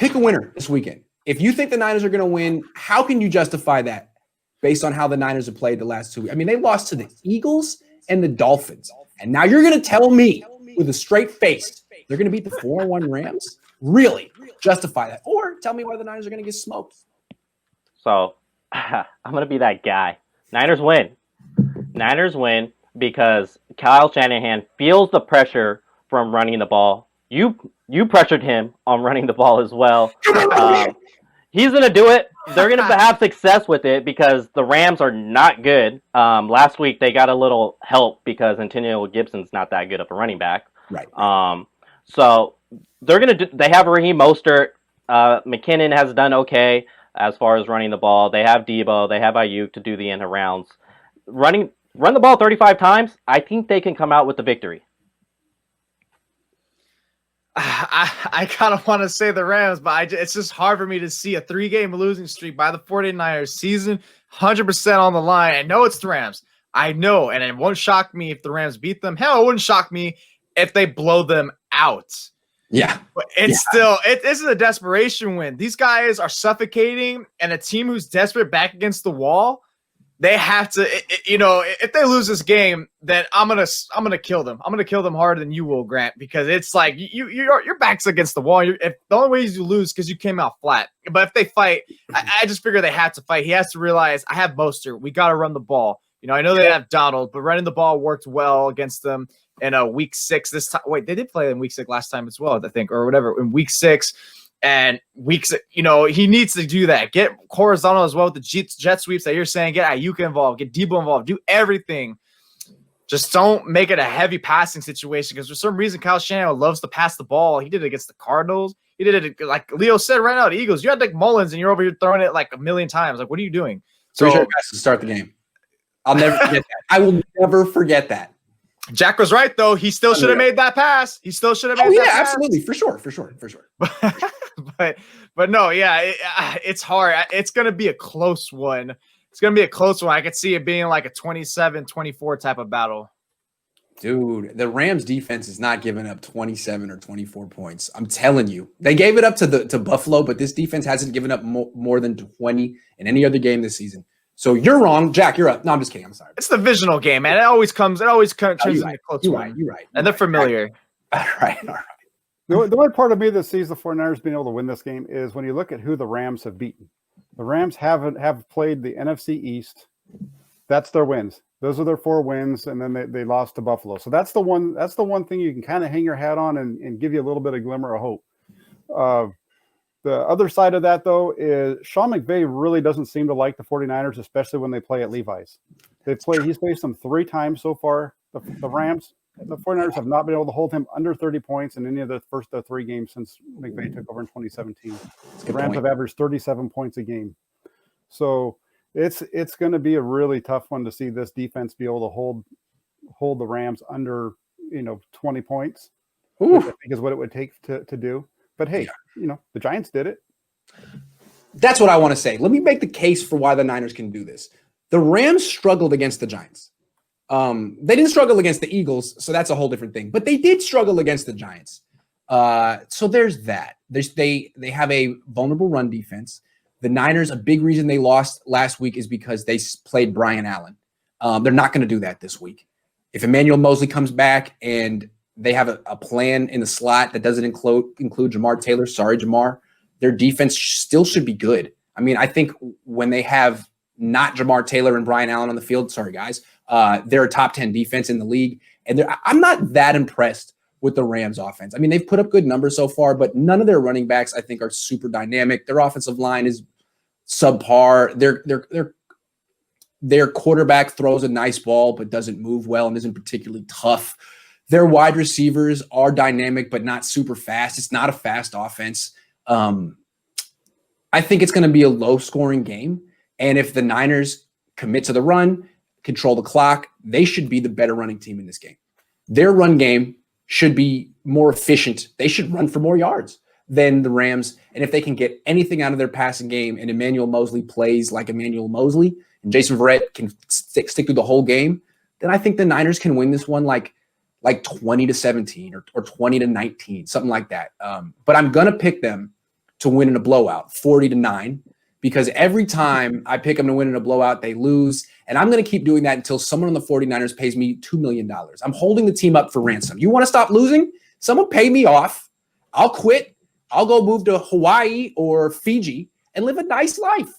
Pick a winner this weekend. If you think the Niners are going to win, how can you justify that based on how the Niners have played the last 2 weeks? I mean, they lost to the Eagles and the Dolphins. And now you're going to tell me with a straight face they're going to beat the 4-1 Rams? Really? Justify that. Or tell me why the Niners are going to get smoked. So I'm going to be that guy. Niners win. Niners win because Kyle Shanahan feels the pressure from running the ball. You pressured him on running the ball as well. He's going to do it. They're going to have success with it because the Rams are not good. Last week, they got a little help because Antonio Gibson's not that good of a running back. Right. So they're going to they have Raheem Mostert. McKinnon has done okay as far as running the ball. They have Debo. They have Ayuk to do the end rounds. Run the ball 35 times. I think they can come out with the victory. I kind of want to say the Rams, but it's just hard for me to see a 3-game losing streak by the 49ers season, 100% on the line. I know it's the Rams. I know, and it won't shock me if the Rams beat them. Hell, it wouldn't shock me if they blow them out. Yeah. But it's still, this is a desperation win. These guys are suffocating, and a team who's desperate back against the wall, they have to, if they lose this game, then I'm gonna kill them. I'm gonna kill them harder than you will, Grant, because it's like your back's against the wall. If the only way you lose because you came out flat. But if they fight, I just figure they have to fight. He has to realize I have Mostert. We got to run the ball. I know they have Donald, but running the ball worked well against them in week 6 this time. Wait, they did play in week 6 last time as well, I think, or whatever, in week 6. And weeks, he needs to do that. Get horizontal as well with the jet sweeps that you're saying. Get Ayuk involved. Get Debo involved. Do everything. Just don't make it a heavy passing situation because for some reason Kyle Shanahan loves to pass the ball. He did it against the Cardinals. He did it like Leo said right now. The Eagles. You had Nick Mullins and you're over here throwing it like a million times. Like, what are you doing? So guys to start the game. I'll never forget that. I will never forget that. Jack was right though. He still should have made that pass. He still should have made that pass. Absolutely. For sure. But no, it's hard. It's going to be a close one. I could see it being like a 27-24 type of battle. Dude, the Rams defense is not giving up 27 or 24 points. I'm telling you. They gave it up to Buffalo, but this defense hasn't given up more than 20 in any other game this season. So you're wrong. Jack, you're up. No, I'm just kidding. I'm sorry. It's the divisional game, man. It always turns into a close one. You're right. And they're familiar. All right. The only part of me that sees the 49ers being able to win this game is when you look at who the Rams have beaten. The Rams have played the NFC East. That's their wins. Those are their 4 wins, and then they lost to Buffalo. So that's the one thing you can kind of hang your hat on and give you a little bit of glimmer of hope. The other side of that, though, is Sean McVay really doesn't seem to like the 49ers, especially when they play at Levi's. He's faced them 3 times so far, the Rams. The 49ers have not been able to hold him under 30 points in any of the first 3 games since McVay took over in 2017. The Rams have averaged 37 points a game. So it's going to be a really tough one to see this defense be able to hold the Rams under 20 points. Which I think is what it would take to do. But hey, the Giants did it. That's what I want to say. Let me make the case for why the Niners can do this. The Rams struggled against the Giants. They didn't struggle against the Eagles, so that's a whole different thing. But they did struggle against the Giants. So there's that. They have a vulnerable run defense. The Niners, a big reason they lost last week is because they played Brian Allen. They're not going to do that this week. If Emmanuel Mosley comes back and they have a plan in the slot that doesn't include Jamar Taylor. Sorry, Jamar. Their defense still should be good. I mean, I think when they have not Jamar Taylor and Brian Allen on the field, sorry, guys, they're a top 10 defense in the league. And I'm not that impressed with the Rams offense. I mean, they've put up good numbers so far, but none of their running backs, I think, are super dynamic. Their offensive line is subpar. Their quarterback throws a nice ball, but doesn't move well and isn't particularly tough. Their wide receivers are dynamic, but not super fast. It's not a fast offense. I think it's going to be a low-scoring game. And if the Niners commit to the run, control the clock, they should be the better running team in this game. Their run game should be more efficient. They should run for more yards than the Rams. And if they can get anything out of their passing game and Emmanuel Mosley plays like Emmanuel Mosley and Jason Verrett can stick through the whole game, then I think the Niners can win this one like 20-17 or 20-19, something like that. But I'm going to pick them to win in a blowout, 40-9, because every time I pick them to win in a blowout, they lose. And I'm going to keep doing that until someone on the 49ers pays me $2 million. I'm holding the team up for ransom. You want to stop losing? Someone pay me off. I'll quit. I'll go move to Hawaii or Fiji and live a nice life.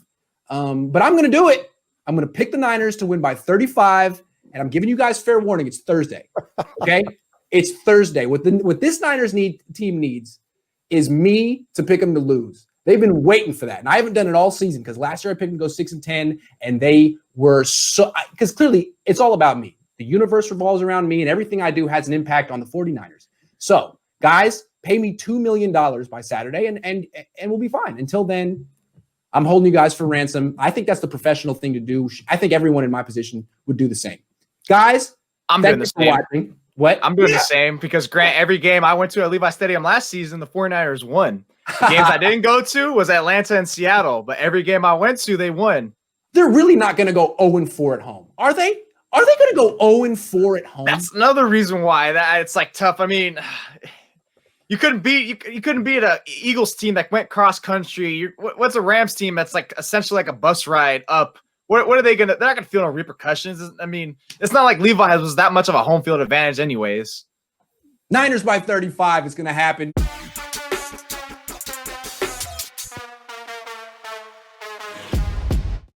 But I'm going to do it. I'm going to pick the Niners to win by 35. And I'm giving you guys fair warning. It's Thursday. Okay? It's Thursday. What this Niners team needs is me to pick them to lose. They've been waiting for that. And I haven't done it all season because last year I picked them to go 6-10, and they were so – because clearly it's all about me. The universe revolves around me, and everything I do has an impact on the 49ers. So, guys, pay me $2 million by Saturday, and we'll be fine. Until then, I'm holding you guys for ransom. I think that's the professional thing to do. I think everyone in my position would do the same. Guys, I'm doing the same. Watching. What? I'm doing the same because, Grant, every game I went to at Levi Stadium last season, the 49ers won. The games I didn't go to was Atlanta and Seattle, but every game I went to, they won. They're really not going to go 0-4 at home, are they? Are they going to go 0-4 at home? That's another reason why it's like tough. I mean, you couldn't beat an Eagles team that went cross country. What's a Rams team that's like essentially like a bus ride up? What are they gonna? They're not gonna feel no repercussions. I mean, it's not like Levi was that much of a home field advantage, anyways. Niners by 35 is going to happen.